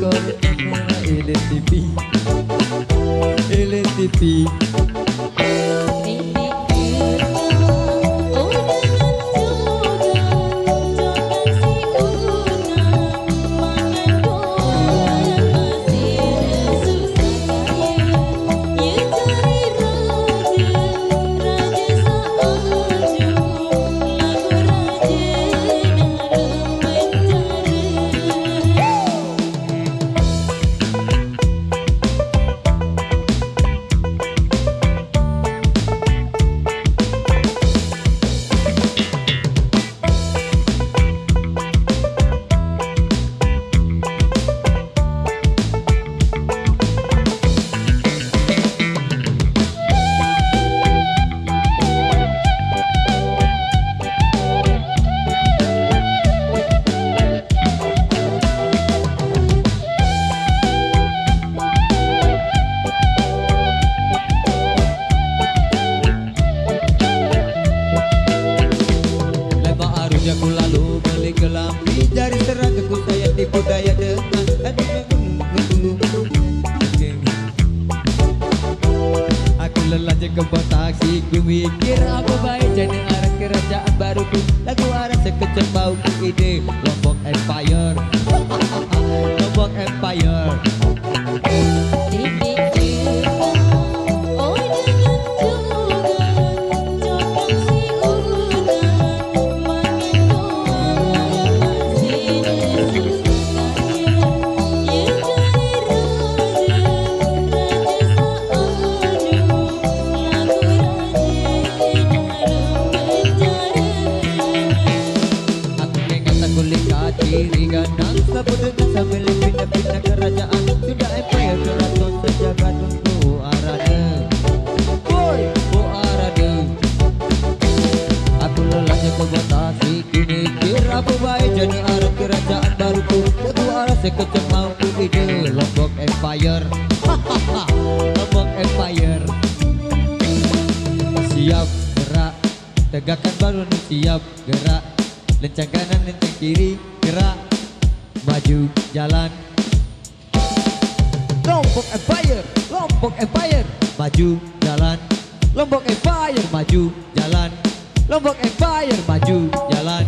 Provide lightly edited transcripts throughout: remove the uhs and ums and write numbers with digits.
LTV LTV aku lalu beli gelampi dari seragaku saya tipu daya dengan aku lelah jaga taksi ku mikir apa baik jadi arah kerajaan baruku lagu arah sekejap bauku ide Lombok Empire Lombok Empire kiri kanan sapu dengan sambil pindah-pindah kerajaan sudah empire keraton sejagat untuk arade boy oh arade aku lelahnya ke batasi ku mikir apa baik jadi arah kerajaan baruku aku arah sekejap mampu ide Lombok Empire Lombok Empire siap gerak tegakkan baru nih siap gerak lencang kanan lencang kiri gerak maju jalan Lombok Empire Lombok Empire maju jalan Lombok Empire maju jalan Lombok Empire maju jalan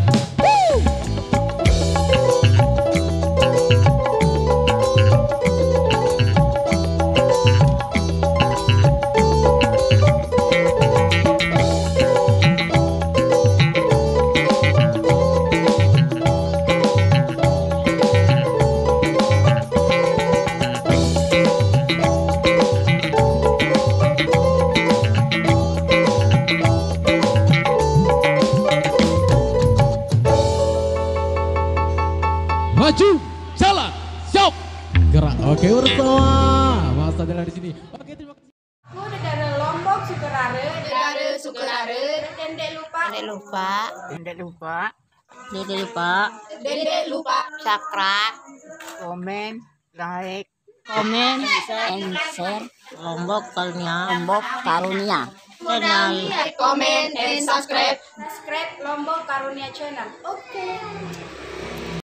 maju jalan siap gerak. Oke bersama masa jalan di sini. Oke terima kasih. Aku dari Lombok Sukerare, dari Sukerare, dendek lupa, subscribe, komen, like, and share Lombok Karunia channel. like, comment, and subscribe Lombok Karunia channel. Oke.